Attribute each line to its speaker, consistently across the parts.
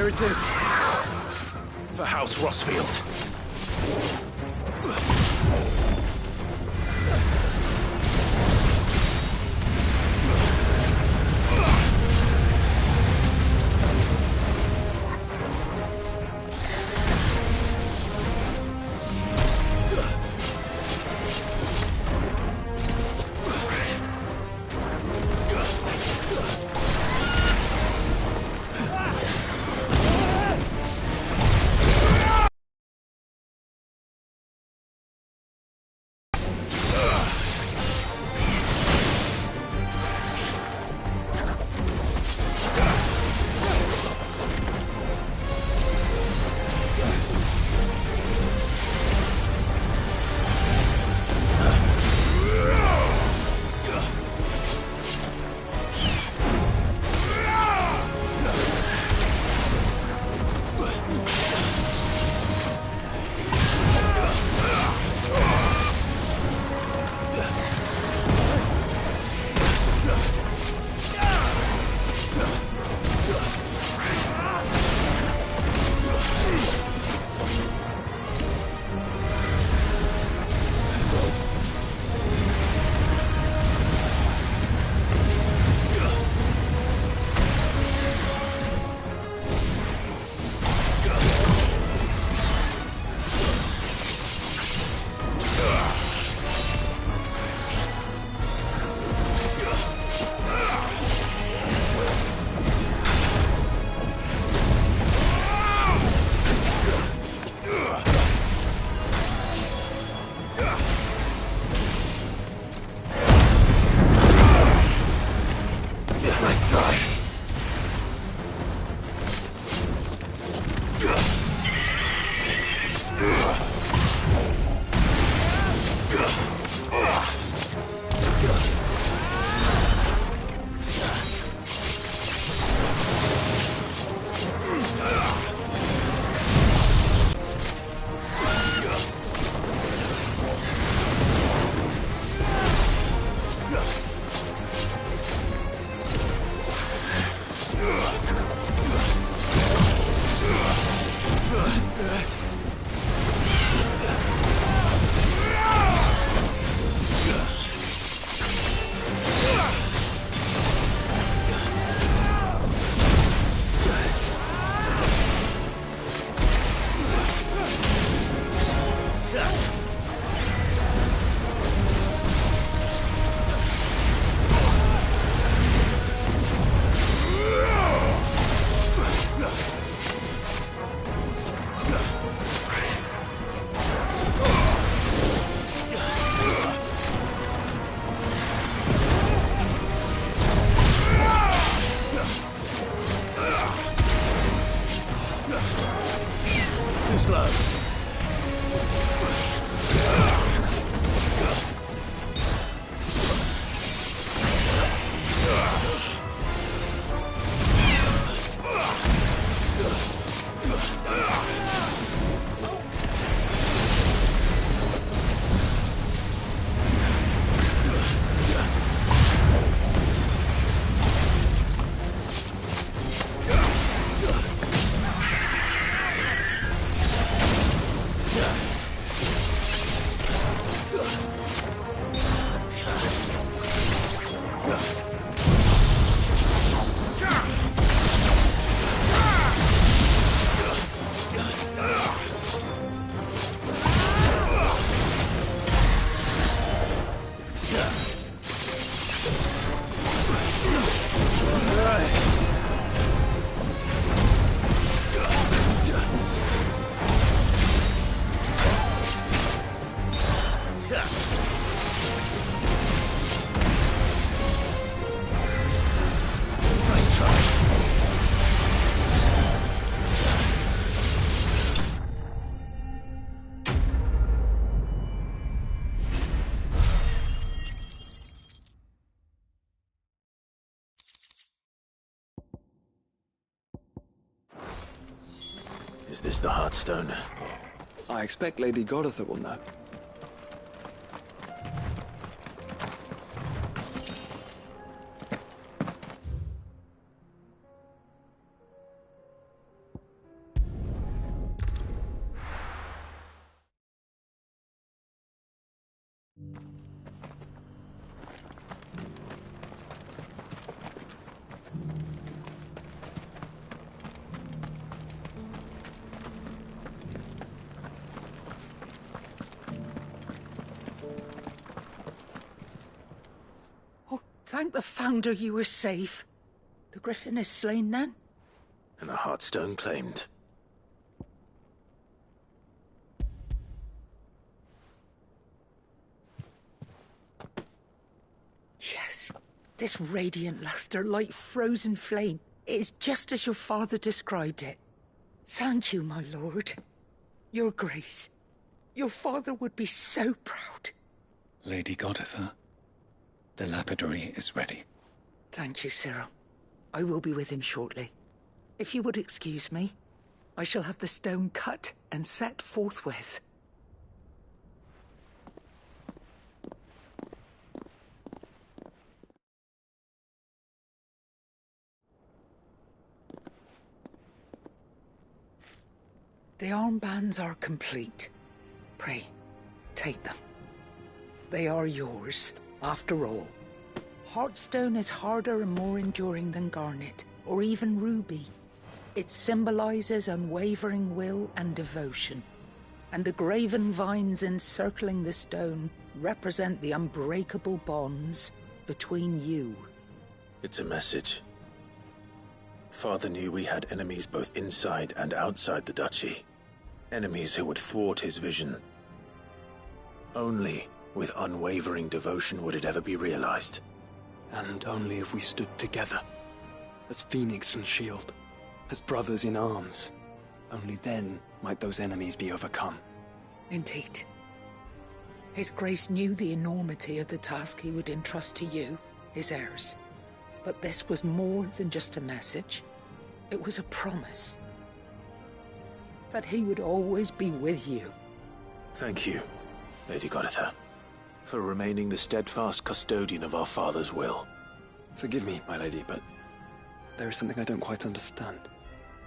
Speaker 1: There it is.
Speaker 2: For House Rossfield.
Speaker 3: Is this the Heartstone?
Speaker 1: I expect Lady Godotha will know.
Speaker 4: Thank the Founder you were safe. The Griffin is slain then?
Speaker 3: And the Heartstone claimed.
Speaker 4: Yes, this radiant luster like frozen flame. It is just as your father described it. Thank you, my lord. Your grace. Your father would be so proud.
Speaker 5: Lady Goditha, the lapidary is ready.
Speaker 4: Thank you, Cyril. I will be with him shortly. If you would excuse me, I shall have the stone cut and set forthwith. The armbands are complete. Pray, take them. They are yours, after all. Heartstone is harder and more enduring than garnet, or even ruby. It symbolizes unwavering will and devotion. And the graven vines encircling the stone represent the unbreakable bonds between you.
Speaker 3: It's a message. Father knew we had enemies both inside and outside the duchy. Enemies who would thwart his vision. Only with unwavering devotion would it ever be realized.
Speaker 1: And only if we stood together, as Phoenix and Shield, as brothers in arms, only then might those enemies be overcome.
Speaker 4: Indeed. His Grace knew the enormity of the task he would entrust to you, his heirs. But this was more than just a message. It was a promise. That he would always be with you.
Speaker 3: Thank you, Lady Goditha, for remaining the steadfast custodian of our father's will.
Speaker 1: Forgive me, my lady, but there is something I don't quite understand.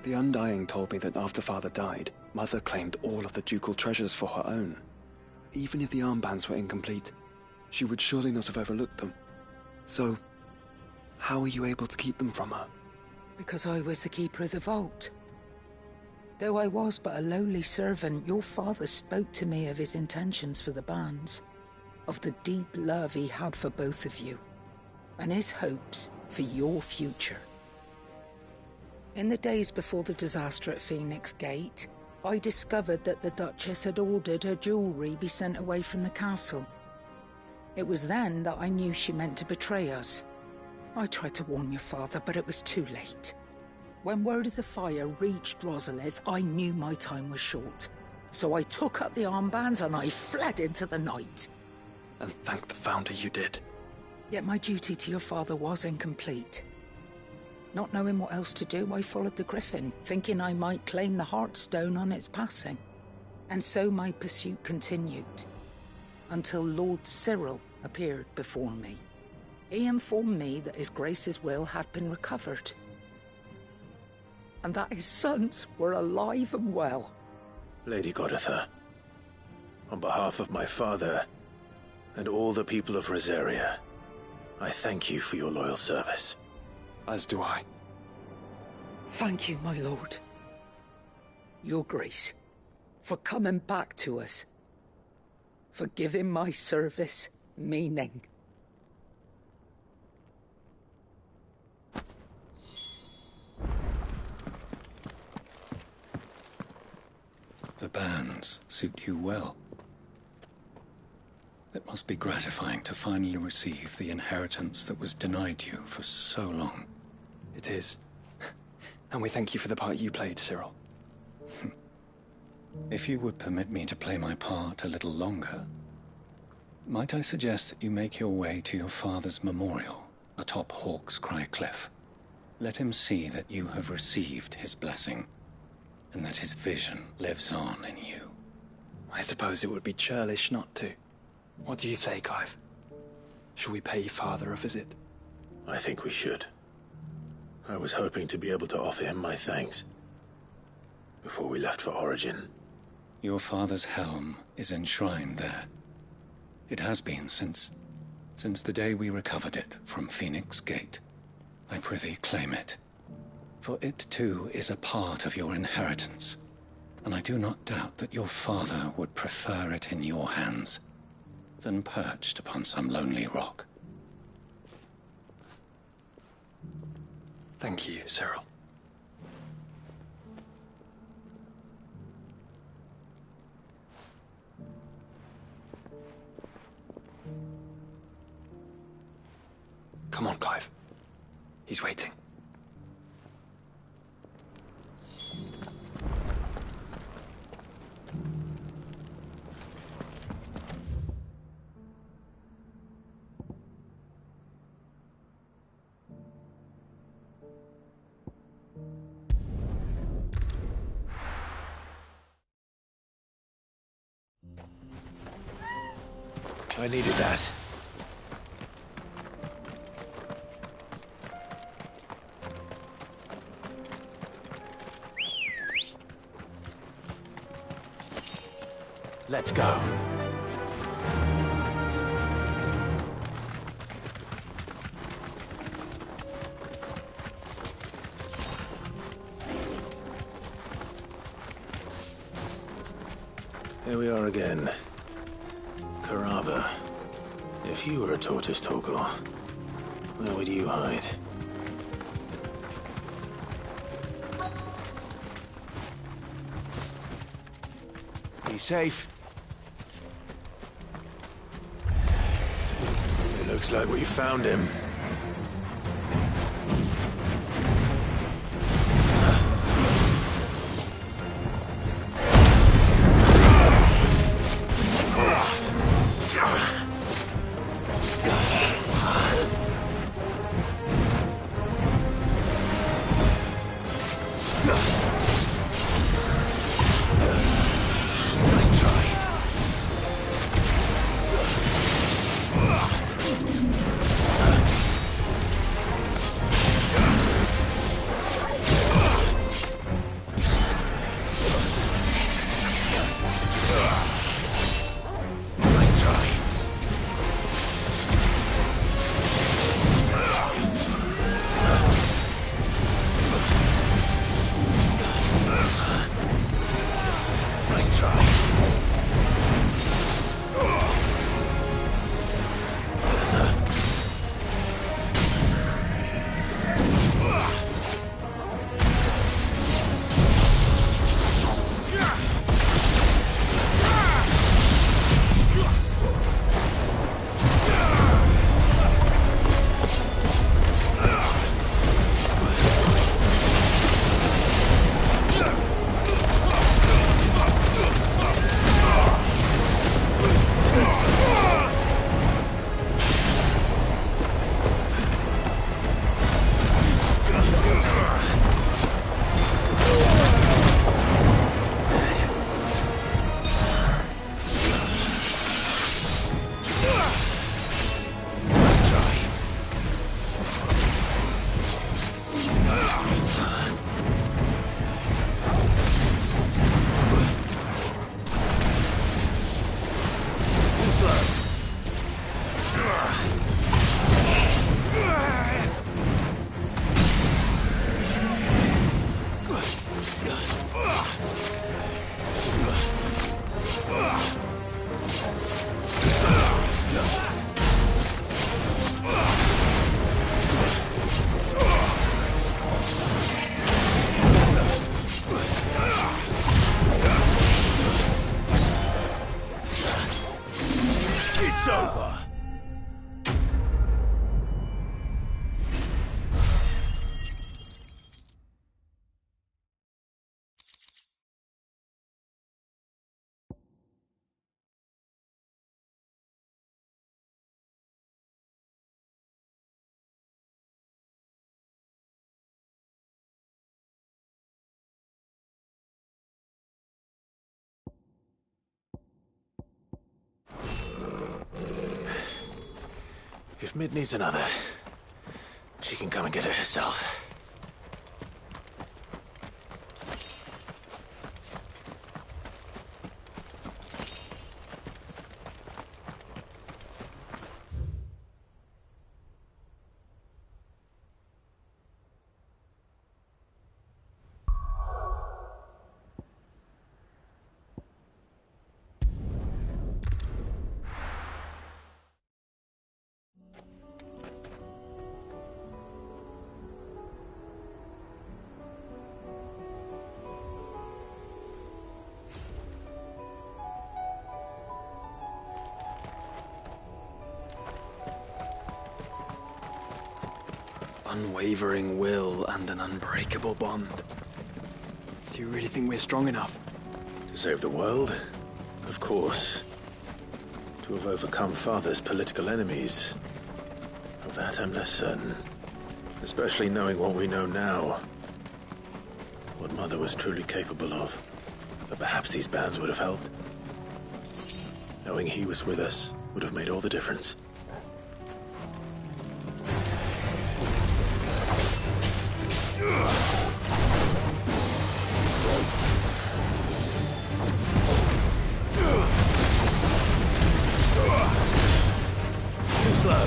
Speaker 1: The Undying told me that after Father died, Mother claimed all of the ducal treasures for her own. Even if the armbands were incomplete, she would surely not have overlooked them. So, how were you able to keep them from her?
Speaker 4: Because I was the keeper of the vault. Though I was but a lowly servant, your father spoke to me of his intentions for the bands, of the deep love he had for both of you, and his hopes for your future. In the days before the disaster at Phoenix Gate, I discovered that the Duchess had ordered her jewelry be sent away from the castle. It was then that I knew she meant to betray us. I tried to warn your father, but it was too late. When word of the fire reached Rosalith, I knew my time was short. So I took up the armbands and I fled into the night.
Speaker 1: And thank the Founder you did.
Speaker 4: Yet my duty to your father was incomplete. Not knowing what else to do, I followed the Griffin, thinking I might claim the Heartstone on its passing. And so my pursuit continued, until Lord Cyril appeared before me. He informed me that His Grace's will had been recovered, and that his sons were alive and well.
Speaker 3: Lady Goditha, on behalf of my father and all the people of Rosaria, I thank you for your loyal service.
Speaker 1: As do I.
Speaker 4: Thank you, my lord. Your Grace, for coming back to us, for giving my service meaning.
Speaker 5: The bands suit you well. It must be gratifying to finally receive the inheritance that was denied you for so long.
Speaker 1: It is. And we thank you for the part you played, Cyril.
Speaker 5: If you would permit me to play my part a little longer, might I suggest that you make your way to your father's memorial atop Hawk's Cry Cliff. Let him see that you have received his blessing, and that his vision lives on in you.
Speaker 1: I suppose it would be churlish not to. What do you say, Clive? Shall we pay Father a visit?
Speaker 3: I think we should. I was hoping to be able to offer him my thanks before we left for Origin.
Speaker 5: Your father's helm is enshrined there. It has been since the day we recovered it from Phoenix Gate. I prithee claim it. For it too is a part of your inheritance, and I do not doubt that your father would prefer it in your hands than perched upon some lonely rock.
Speaker 1: Thank you, Cyril. Come on, Clive. He's waiting.
Speaker 3: I needed that. Let's go. Here we are again. Carava. If you were a tortoise, Torgor, where would you hide? Be safe. It looks like we found him. It's over. If Mid needs another, she can come and get it herself.
Speaker 1: unwavering will and an unbreakable bond. Do you really think we're strong enough?
Speaker 3: To save the world? Of course. To have overcome Father's political enemies? Of that I'm less certain. Especially knowing what we know now. What Mother was truly capable of. But perhaps these bands would have helped. Knowing he was with us would have made all the difference.
Speaker 2: Too slow.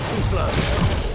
Speaker 2: Too slow.